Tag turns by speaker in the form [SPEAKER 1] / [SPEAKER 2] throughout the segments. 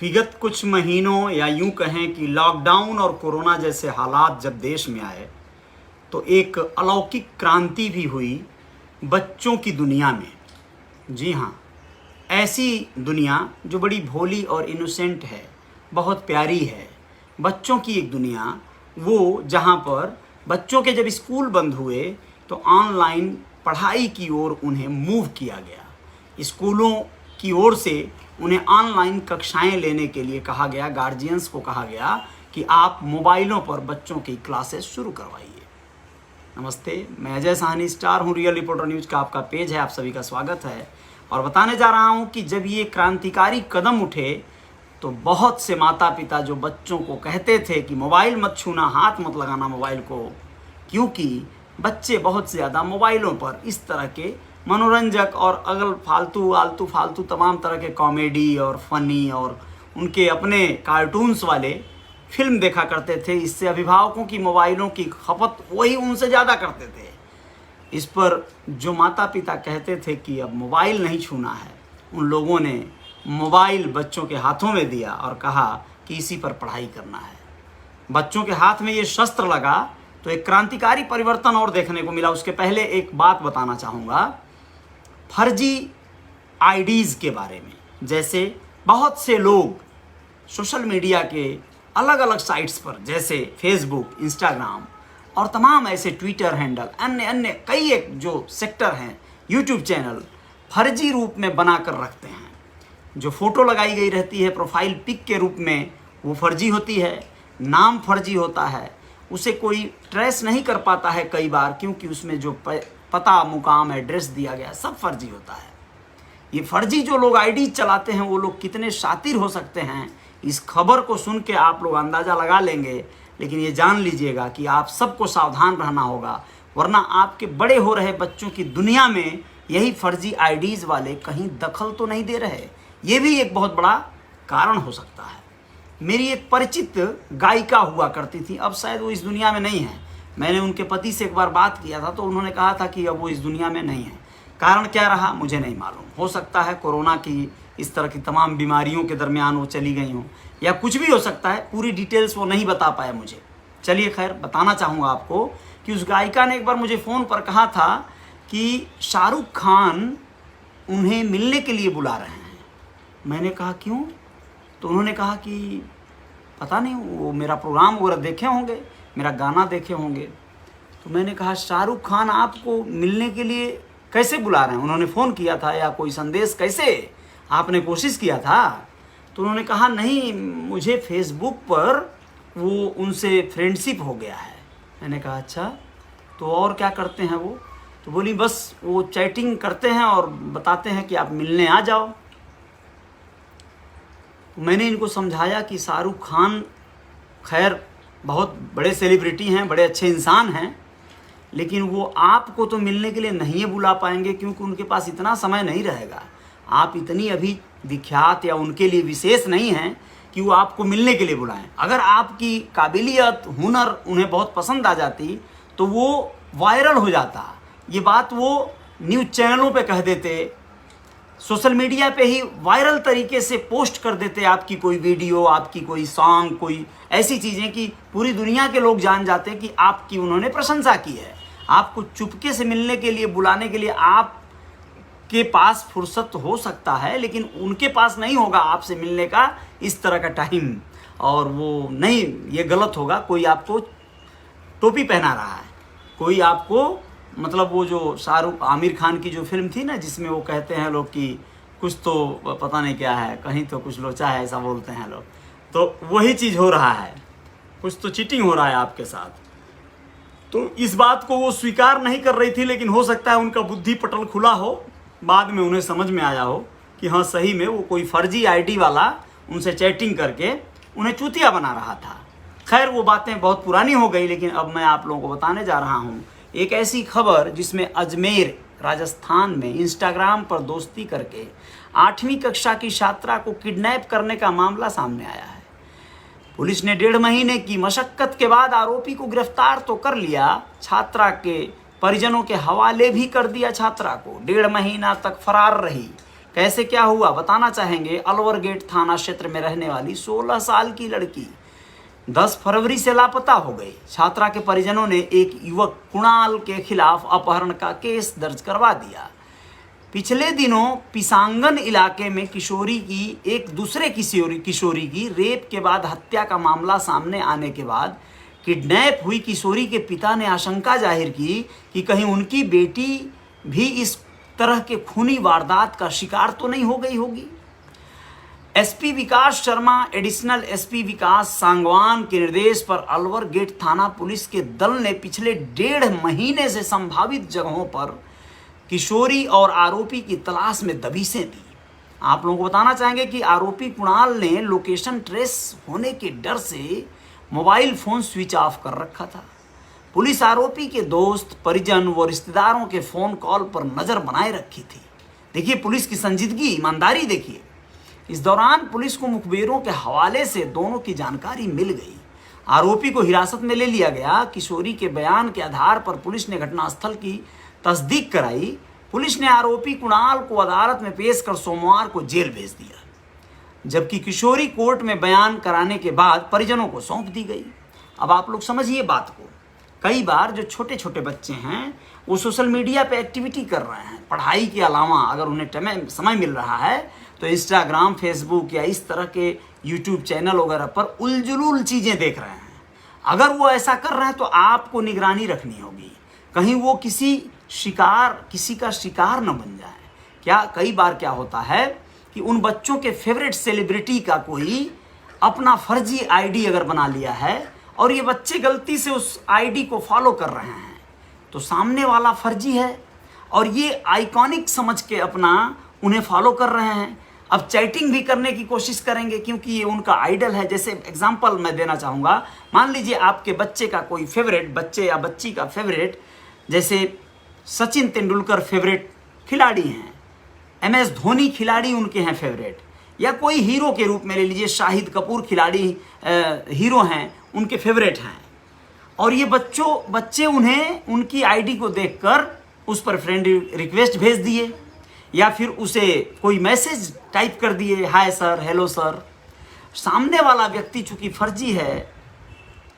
[SPEAKER 1] विगत कुछ महीनों या यूं कहें कि लॉकडाउन और कोरोना जैसे हालात जब देश में आए तो एक अलौकिक क्रांति भी हुई बच्चों की दुनिया में। जी हाँ, ऐसी दुनिया जो बड़ी भोली और इनोसेंट है, बहुत प्यारी है। बच्चों की एक दुनिया, वो जहाँ पर बच्चों के जब स्कूल बंद हुए तो ऑनलाइन पढ़ाई की ओर उन्हें मूव किया गया। स्कूलों की ओर से उन्हें ऑनलाइन कक्षाएं लेने के लिए कहा गया, गार्जियंस को कहा गया कि आप मोबाइलों पर बच्चों की क्लासेस शुरू करवाइए। नमस्ते, मैं अजय साहनी स्टार हूँ, रियल रिपोर्टर न्यूज़ का आपका पेज है, आप सभी का स्वागत है। और बताने जा रहा हूँ कि जब ये क्रांतिकारी कदम उठे तो बहुत से माता पिता जो बच्चों को कहते थे कि मोबाइल मत छूना, हाथ मत लगाना मोबाइल को, क्योंकि बच्चे बहुत ज़्यादा मोबाइलों पर इस तरह के मनोरंजक और अगल फालतू तमाम तरह के कॉमेडी और फनी और उनके अपने कार्टून्स वाले फिल्म देखा करते थे। इससे अभिभावकों की मोबाइलों की खपत वही उनसे ज़्यादा करते थे। इस पर जो माता पिता कहते थे कि अब मोबाइल नहीं छूना है, उन लोगों ने मोबाइल बच्चों के हाथों में दिया और कहा कि इसी पर पढ़ाई करना है। बच्चों के हाथ में ये शस्त्र लगा तो एक क्रांतिकारी परिवर्तन और देखने को मिला। उसके पहले एक बात बताना चाहूँगा फर्जी आईडीज़ के बारे में। जैसे बहुत से लोग सोशल मीडिया के अलग अलग साइट्स पर, जैसे फेसबुक, इंस्टाग्राम और तमाम ऐसे ट्विटर हैंडल, अन्य कई एक जो सेक्टर हैं, यूट्यूब चैनल फर्जी रूप में बना कर रखते हैं। जो फ़ोटो लगाई गई रहती है प्रोफाइल पिक के रूप में, वो फर्जी होती है, नाम फर्जी होता है, उसे कोई ट्रेस नहीं कर पाता है कई बार, क्योंकि उसमें जो पता, मुकाम, एड्रेस दिया गया सब फर्जी होता है। ये फर्जी जो लोग आईडी चलाते हैं वो लोग कितने शातिर हो सकते हैं, इस खबर को सुन के आप लोग अंदाज़ा लगा लेंगे। लेकिन ये जान लीजिएगा कि आप सबको सावधान रहना होगा, वरना आपके बड़े हो रहे बच्चों की दुनिया में यही फर्जी आईडीज़ वाले कहीं दखल तो नहीं दे रहे। ये भी एक बहुत बड़ा कारण हो सकता है। मेरी एक परिचित गायिका हुआ करती थी, अब शायद वो इस दुनिया में नहीं है। मैंने उनके पति से एक बार बात किया था तो उन्होंने कहा था कि अब वो इस दुनिया में नहीं है। कारण क्या रहा मुझे नहीं मालूम। हो सकता है कोरोना की इस तरह की तमाम बीमारियों के दरमियान वो चली गई हों, या कुछ भी हो सकता है, पूरी डिटेल्स वो नहीं बता पाए मुझे। चलिए खैर, बताना चाहूँगा आपको कि उस गायिका ने एक बार मुझे फ़ोन पर कहा था कि शाहरुख खान उन्हें मिलने के लिए बुला रहे हैं। मैंने कहा क्यों? तो उन्होंने कहा कि पता नहीं, वो मेरा प्रोग्राम वगैरह देखे होंगे, मेरा गाना देखे होंगे। तो मैंने कहा शाहरुख खान आपको मिलने के लिए कैसे बुला रहे हैं? उन्होंने फ़ोन किया था या कोई संदेश, कैसे आपने कोशिश किया था? तो उन्होंने कहा नहीं, मुझे फेसबुक पर वो उनसे फ्रेंडशिप हो गया है। मैंने कहा अच्छा, तो और क्या करते हैं वो? तो बोली बस वो चैटिंग करते हैं और बताते हैं कि आप मिलने आ जाओ। मैंने इनको समझाया कि शाहरुख खान खैर बहुत बड़े सेलिब्रिटी हैं, बड़े अच्छे इंसान हैं, लेकिन वो आपको तो मिलने के लिए नहीं बुला पाएंगे, क्योंकि उनके पास इतना समय नहीं रहेगा। आप इतनी अभी विख्यात या उनके लिए विशेष नहीं हैं कि वो आपको मिलने के लिए बुलाएं। अगर आपकी काबिलियत, हुनर उन्हें बहुत पसंद आ जाती तो वो वायरल हो जाता। ये बात वो न्यूज़ चैनलों पे कह देते, सोशल मीडिया पे ही वायरल तरीके से पोस्ट कर देते आपकी कोई वीडियो, आपकी कोई सॉन्ग, कोई ऐसी चीज़ें कि पूरी दुनिया के लोग जान जाते कि आपकी उन्होंने प्रशंसा की है। आपको चुपके से मिलने के लिए, बुलाने के लिए आपके पास फुर्सत हो सकता है, लेकिन उनके पास नहीं होगा आपसे मिलने का इस तरह का टाइम। और वो नहीं, ये गलत होगा। कोई आपको टोपी पहना रहा है, कोई आपको, मतलब वो जो शाहरुख आमिर खान की जो फिल्म थी ना, जिसमें वो कहते हैं लोग कि कुछ तो पता नहीं क्या है, कहीं तो कुछ लोचा है, ऐसा बोलते हैं लोग, तो वही चीज़ हो रहा है, कुछ तो चीटिंग हो रहा है आपके साथ। तो इस बात को वो स्वीकार नहीं कर रही थी, लेकिन हो सकता है उनका बुद्धि पटल खुला हो, बाद में उन्हें समझ में आया हो कि हाँ सही में वो कोई फर्जी आईडी वाला उनसे चैटिंग करके उन्हें चूतिया बना रहा था। खैर वो बातें बहुत पुरानी हो गई, लेकिन अब मैं आप लोगों को बताने जा रहा हूँ एक ऐसी खबर जिसमें अजमेर राजस्थान में इंस्टाग्राम पर दोस्ती करके 8वीं कक्षा की छात्रा को किडनैप करने का मामला सामने आया है। पुलिस ने 1.5 महीने की मशक्कत के बाद आरोपी को गिरफ्तार तो कर लिया, छात्रा के परिजनों के हवाले भी कर दिया। छात्रा को 1.5 महीना तक फरार रही। कैसे क्या हुआ बताना चाहेंगे। अलवर गेट थाना क्षेत्र में रहने वाली 16 साल की लड़की 10 फरवरी से लापता हो गई। छात्रा के परिजनों ने एक युवक कुणाल के खिलाफ अपहरण का केस दर्ज करवा दिया। पिछले दिनों पिसांगन इलाके में किशोरी की एक दूसरे किशोरी की रेप के बाद हत्या का मामला सामने आने के बाद किडनैप हुई किशोरी के पिता ने आशंका जाहिर की कि कहीं उनकी बेटी भी इस तरह के खूनी वारदात का शिकार तो नहीं हो गई होगी। एसपी विकास शर्मा, एडिशनल एसपी विकास सांगवान के निर्देश पर अलवर गेट थाना पुलिस के दल ने पिछले 1.5 महीने से संभावित जगहों पर किशोरी और आरोपी की तलाश में दबिशें दी। आप लोगों को बताना चाहेंगे कि आरोपी कुणाल ने लोकेशन ट्रेस होने के डर से मोबाइल फोन स्विच ऑफ कर रखा था। पुलिस आरोपी के दोस्त, परिजन व रिश्तेदारों के फोन कॉल पर नजर बनाए रखी थी। देखिए पुलिस की संजीदगी, ईमानदारी देखिए। इस दौरान पुलिस को मुखबिरों के हवाले से दोनों की जानकारी मिल गई। आरोपी को हिरासत में ले लिया गया। किशोरी के बयान के आधार पर पुलिस ने घटनास्थल की तस्दीक कराई। पुलिस ने आरोपी कुणाल को अदालत में पेश कर सोमवार को जेल भेज दिया, जबकि किशोरी कोर्ट में बयान कराने के बाद परिजनों को सौंप दी गई। अब आप लोग समझिए बात को। कई बार जो छोटे छोटे बच्चे हैं वो सोशल मीडिया पे एक्टिविटी कर रहे हैं। पढ़ाई के अलावा अगर उन्हें समय मिल रहा है तो इंस्टाग्राम, फेसबुक या इस तरह के यूट्यूब चैनल वगैरह पर उलझुल चीज़ें देख रहे हैं। अगर वो ऐसा कर रहे हैं तो आपको निगरानी रखनी होगी, कहीं वो किसी का शिकार न बन जाए। क्या कई बार क्या होता है कि उन बच्चों के फेवरेट सेलिब्रिटी का कोई अपना फर्जी आईडी अगर बना लिया है और ये बच्चे गलती से उस आईडी को फॉलो कर रहे हैं, तो सामने वाला फर्जी है और ये आइकॉनिक समझ के अपना उन्हें फॉलो कर रहे हैं। अब चैटिंग भी करने की कोशिश करेंगे क्योंकि ये उनका आइडल है। जैसे एग्जांपल मैं देना चाहूँगा, मान लीजिए आपके बच्चे का कोई फेवरेट, बच्चे या बच्ची का फेवरेट, जैसे सचिन तेंदुलकर फेवरेट खिलाड़ी हैं, MS धोनी खिलाड़ी उनके हैं फेवरेट, या कोई हीरो के रूप में ले लीजिए शाहिद कपूर खिलाड़ी हीरो हैं, उनके फेवरेट हैं। और ये बच्चे उन्हें उनकी आईडी को देखकर उस पर फ्रेंड रिक्वेस्ट भेज दिए या फिर उसे कोई मैसेज टाइप कर दिए, हाय सर, हेलो सर। सामने वाला व्यक्ति चूंकि फर्जी है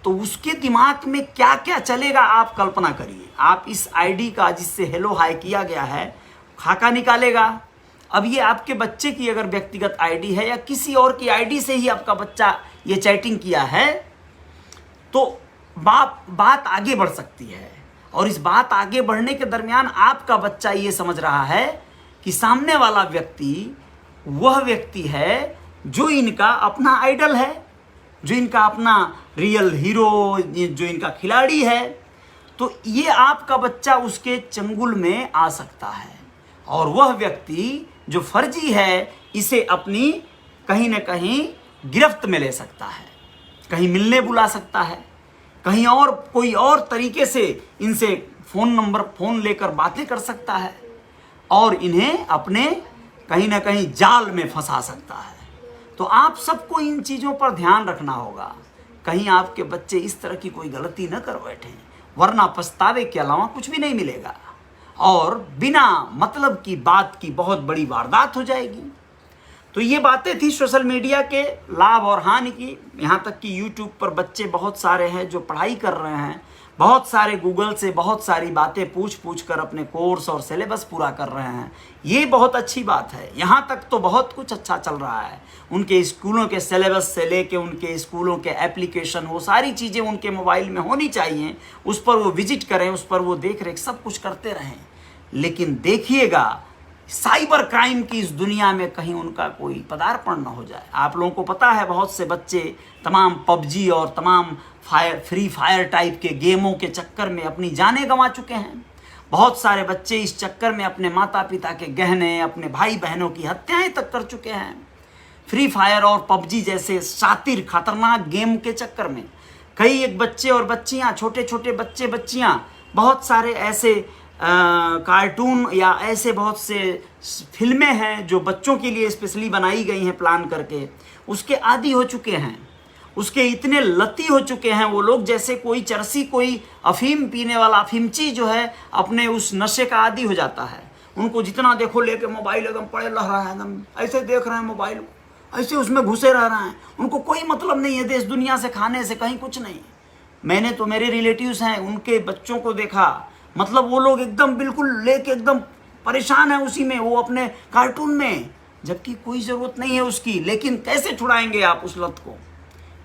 [SPEAKER 1] तो उसके दिमाग में क्या क्या चलेगा आप कल्पना करिए। आप इस आईडी का जिससे हेलो हाय किया गया है खाका निकालेगा। अब ये आपके बच्चे की अगर व्यक्तिगत आईडी है या किसी और की आईडी से ही आपका बच्चा ये चैटिंग किया है तो बात आगे बढ़ सकती है। और इस बात आगे बढ़ने के दरमियान आपका बच्चा ये समझ रहा है कि सामने वाला व्यक्ति वह व्यक्ति है जो इनका अपना आइडल है, जो इनका अपना रियल हीरो, जो इनका खिलाड़ी है। तो ये आपका बच्चा उसके चंगुल में आ सकता है और वह व्यक्ति जो फर्जी है इसे अपनी कहीं ना कहीं गिरफ्त में ले सकता है, कहीं मिलने बुला सकता है, कहीं और कोई और तरीके से इनसे फ़ोन लेकर बातें कर सकता है और इन्हें अपने कहीं ना कहीं जाल में फंसा सकता है। तो आप सबको इन चीज़ों पर ध्यान रखना होगा, कहीं आपके बच्चे इस तरह की कोई गलती न कर बैठें, वरना पछतावे के अलावा कुछ भी नहीं मिलेगा और बिना मतलब की बात की बहुत बड़ी वारदात हो जाएगी। तो ये बातें थी सोशल मीडिया के लाभ और हानि की। यहाँ तक कि यूट्यूब पर बच्चे बहुत सारे हैं जो पढ़ाई कर रहे हैं, बहुत सारे गूगल से बहुत सारी बातें पूछ कर अपने कोर्स और सिलेबस पूरा कर रहे हैं। ये बहुत अच्छी बात है। यहाँ तक तो बहुत कुछ अच्छा चल रहा है। उनके स्कूलों के सिलेबस से लेके उनके स्कूलों के एप्लीकेशन, वो सारी चीज़ें उनके मोबाइल में होनी चाहिए, उस पर वो विजिट करें, उस पर वो देख रेख सब कुछ करते रहें। लेकिन देखिएगा साइबर क्राइम की इस दुनिया में कहीं उनका कोई पदार्पण न हो जाए। आप लोगों को पता है बहुत से बच्चे तमाम PUBG और तमाम फ्री फायर टाइप के गेमों के चक्कर में अपनी जानें गंवा चुके हैं। बहुत सारे बच्चे इस चक्कर में अपने माता पिता के गहने, अपने भाई बहनों की हत्याएं तक कर चुके हैं। फ्री फायर और PUBG जैसे शातिर खतरनाक गेम के चक्कर में कई एक बच्चे और बच्चियां, छोटे छोटे बच्चे बच्चियां, बहुत सारे ऐसे कार्टून या ऐसे बहुत से फिल्में हैं जो बच्चों के लिए स्पेशली बनाई गई हैं प्लान करके, उसके आदी हो चुके हैं, उसके इतने लती हो चुके हैं वो लोग, जैसे कोई चरसी, कोई अफीम पीने वाला अफीमची जो है अपने उस नशे का आदी हो जाता है। उनको जितना देखो लेके मोबाइल एकदम पड़े रह रहा है, एकदम ऐसे देख रहे हैं मोबाइल को, ऐसे उसमें घुसे रह रहे हैं। उनको कोई मतलब नहीं है देश दुनिया से, खाने से, कहीं कुछ नहीं। मैंने तो, मेरे रिलेटिव्स हैं, उनके बच्चों को देखा, मतलब वो लोग एकदम बिल्कुल लेके एकदम परेशान है उसी में, वो अपने कार्टून में, जबकि कोई ज़रूरत नहीं है उसकी। लेकिन कैसे छुड़ाएंगे आप उस लत को?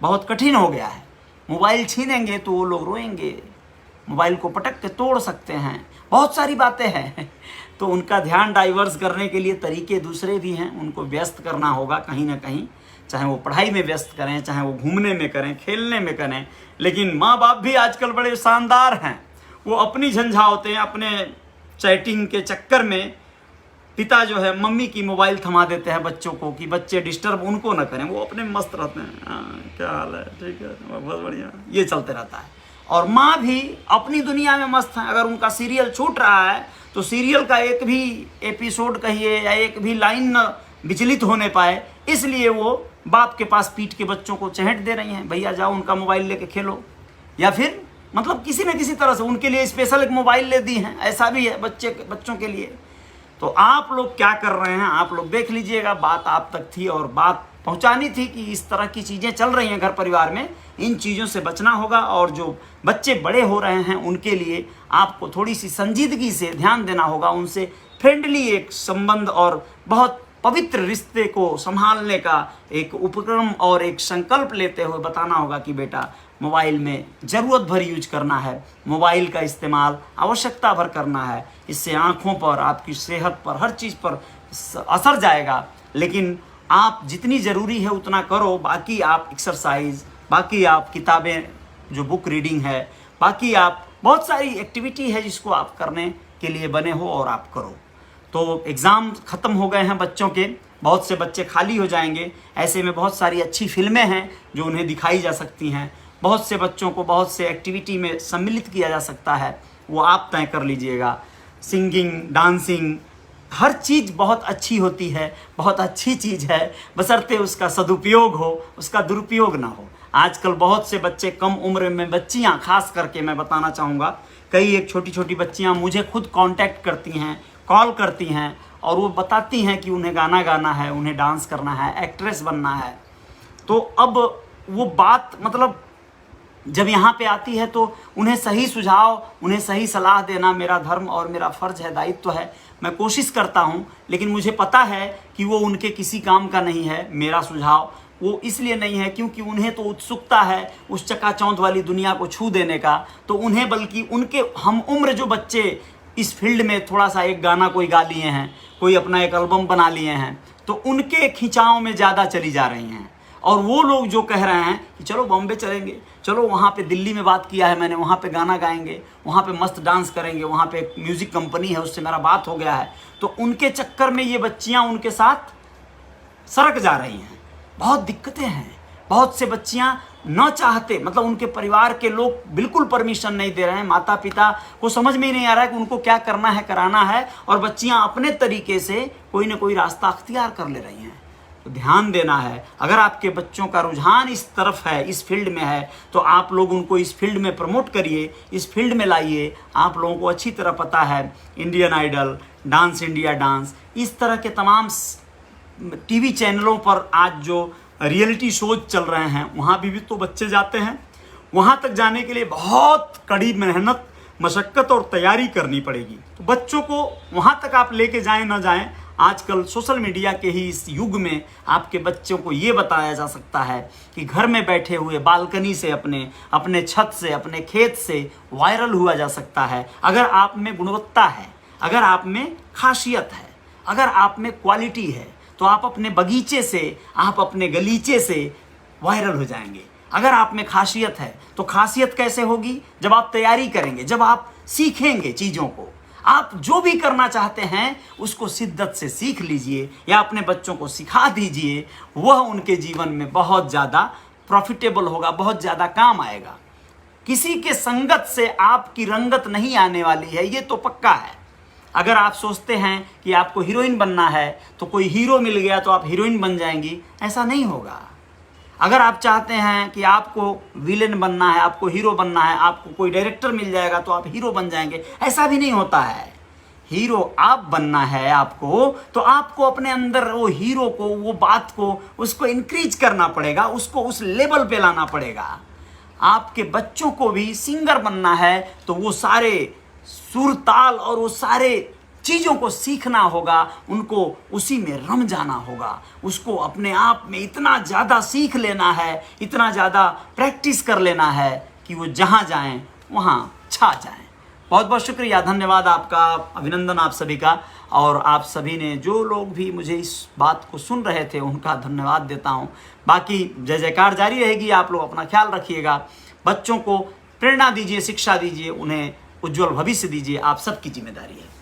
[SPEAKER 1] बहुत कठिन हो गया है। मोबाइल छीनेंगे तो वो लोग रोएंगे, मोबाइल को पटक के तोड़ सकते हैं, बहुत सारी बातें हैं। तो उनका ध्यान डाइवर्स करने के लिए तरीके दूसरे भी हैं, उनको व्यस्त करना होगा कहीं ना कहीं, चाहे वो पढ़ाई में व्यस्त करें, चाहे वो घूमने में करें, खेलने में करें। लेकिन माँ बाप भी आजकल बड़े शानदार हैं, वो अपनी झंझावतें, अपने चैटिंग के चक्कर में पिता जो है मम्मी की मोबाइल थमा देते हैं बच्चों को कि बच्चे डिस्टर्ब उनको ना करें, वो अपने मस्त रहते हैं। क्या हाल है, ठीक है, बहुत बढ़िया, ये चलते रहता है। और माँ भी अपनी दुनिया में मस्त है। अगर उनका सीरियल छूट रहा है तो सीरियल का एक भी एपिसोड कहिए या एक भी लाइन न विचलित होने पाए, इसलिए वो बाप के पास पीट के बच्चों को चहेट दे रही हैं, भैया जाओ उनका मोबाइल लेके खेलो, या फिर मतलब किसी न किसी तरह से उनके लिए स्पेशल एक मोबाइल ले दी हैं। ऐसा भी है बच्चों के लिए। तो आप लोग क्या कर रहे हैं, आप लोग देख लीजिएगा। बात आप तक थी और बात पहुंचानी थी कि इस तरह की चीज़ें चल रही हैं घर परिवार में, इन चीज़ों से बचना होगा। और जो बच्चे बड़े हो रहे हैं उनके लिए आपको थोड़ी सी संजीदगी से ध्यान देना होगा, उनसे फ्रेंडली एक संबंध और बहुत पवित्र रिश्ते को संभालने का एक उपक्रम और एक संकल्प लेते हुए बताना होगा कि बेटा मोबाइल में ज़रूरत भर यूज करना है, मोबाइल का इस्तेमाल आवश्यकता भर करना है। इससे आँखों पर, आपकी सेहत पर, हर चीज़ पर असर जाएगा। लेकिन आप जितनी ज़रूरी है उतना करो, बाकी आप एक्सरसाइज, बाकी आप किताबें जो बुक रीडिंग है, बाकी आप बहुत सारी एक्टिविटी है जिसको आप करने के लिए बने हो और आप करो। तो एग्ज़ाम ख़त्म हो गए हैं बच्चों के, बहुत से बच्चे खाली हो जाएंगे। ऐसे में बहुत सारी अच्छी फिल्में हैं जो उन्हें दिखाई जा सकती हैं, बहुत से बच्चों को बहुत से एक्टिविटी में सम्मिलित किया जा सकता है, वो आप तय कर लीजिएगा। सिंगिंग, डांसिंग, हर चीज़ बहुत अच्छी होती है, बहुत अच्छी चीज़ है, बशर्ते उसका सदुपयोग हो, उसका दुरुपयोग ना हो। आजकल बहुत से बच्चे, कम उम्र में बच्चियां, खास करके मैं बताना चाहूँगा, कई एक छोटी छोटी बच्चियां मुझे खुद कांटेक्ट करती हैं, कॉल करती हैं और वो बताती हैं कि उन्हें गाना गाना है, उन्हें डांस करना है, एक्ट्रेस बनना है। तो अब वो बात मतलब जब यहाँ पे आती है तो उन्हें सही सुझाव, उन्हें सही सलाह देना मेरा धर्म और मेरा फ़र्ज़ है, दायित्व है। मैं कोशिश करता हूँ, लेकिन मुझे पता है कि वो उनके किसी काम का नहीं है। मेरा सुझाव वो इसलिए नहीं है क्योंकि उन्हें तो उत्सुकता है उस चकाचौंध वाली दुनिया को छू देने का, तो उन्हें, बल्कि उनके हम उम्र जो बच्चे इस फील्ड में थोड़ा सा एक गाना कोई गा लिए हैं, कोई अपना एक एल्बम बना लिए हैं, तो उनके खिंचाव में ज़्यादा चली जा रही हैं। और वो लोग जो कह रहे हैं कि चलो बॉम्बे चलेंगे, चलो वहाँ पे, दिल्ली में बात किया है मैंने, वहाँ पे गाना गाएंगे, वहाँ पे मस्त डांस करेंगे, वहाँ पे एक म्यूज़िक कंपनी है उससे मेरा बात हो गया है, तो उनके चक्कर में ये बच्चियाँ उनके साथ सरक जा रही हैं। बहुत दिक्कतें हैं। बहुत से बच्चियाँ न चाहते, मतलब उनके परिवार के लोग बिल्कुल परमिशन नहीं दे रहे हैं, माता पिता को समझ में ही नहीं आ रहा है कि उनको क्या करना है, कराना है, और बच्चियाँ अपने तरीके से कोई ना कोई रास्ता अख्तियार कर ले रही हैं। तो ध्यान देना है। अगर आपके बच्चों का रुझान इस तरफ है, इस फील्ड में है, तो आप लोग उनको इस फील्ड में प्रमोट करिए, इस फील्ड में लाइए। आप लोगों को अच्छी तरह पता है, Indian Idol, dance India dance, इस तरह के तमाम टीवी चैनलों पर आज जो रियलिटी शोज चल रहे हैं, वहाँ भी तो बच्चे जाते हैं। वहाँ तक जाने के लिए बहुत कड़ी मेहनत, मशक्क़त और तैयारी करनी पड़ेगी। तो बच्चों को वहाँ तक आप लेके जाएं ना जाएं, आजकल सोशल मीडिया के ही इस युग में आपके बच्चों को ये बताया जा सकता है कि घर में बैठे हुए बालकनी से, अपने छत से, अपने खेत से वायरल हुआ जा सकता है। अगर आप में गुणवत्ता है, अगर आप में खासियत है, अगर आप में क्वालिटी है, तो आप अपने बगीचे से, आप अपने गलीचे से वायरल हो जाएंगे। अगर आप में खासियत है, तो खासियत कैसे होगी? जब आप तैयारी करेंगे, जब आप सीखेंगे चीज़ों को। आप जो भी करना चाहते हैं उसको शिद्दत से सीख लीजिए या अपने बच्चों को सिखा दीजिए, वह उनके जीवन में बहुत ज़्यादा प्रॉफिटेबल होगा, बहुत ज़्यादा काम आएगा। किसी के संगत से आपकी रंगत नहीं आने वाली है, ये तो पक्का है। अगर आप सोचते हैं कि आपको हीरोइन बनना है तो कोई हीरो मिल गया तो आप हीरोइन बन जाएंगी, ऐसा नहीं होगा। अगर आप चाहते हैं कि आपको विलेन बनना है, आपको हीरो बनना है, आपको कोई डायरेक्टर मिल जाएगा तो आप हीरो बन जाएंगे, ऐसा भी नहीं होता है। हीरो आप बनना है आपको, तो आपको अपने अंदर वो हीरो को, वो बात को, उसको इंक्रीज करना पड़ेगा, उसको उस लेवल पे लाना पड़ेगा। आपके बच्चों को भी सिंगर बनना है तो वो सारे सुर ताल और वो सारे चीज़ों को सीखना होगा, उनको उसी में रम जाना होगा, उसको अपने आप में इतना ज़्यादा सीख लेना है, इतना ज़्यादा प्रैक्टिस कर लेना है कि वो जहाँ जाएं वहाँ छा जाएं। बहुत बहुत शुक्रिया, धन्यवाद आपका, अभिनंदन आप सभी का। और आप सभी ने, जो लोग भी मुझे इस बात को सुन रहे थे, उनका धन्यवाद देता हूँ। बाकी जय जयकार जारी रहेगी। आप लोग अपना ख्याल रखिएगा, बच्चों को प्रेरणा दीजिए, शिक्षा दीजिए, उन्हें उज्जवल भविष्य दीजिए, आप सबकी जिम्मेदारी है।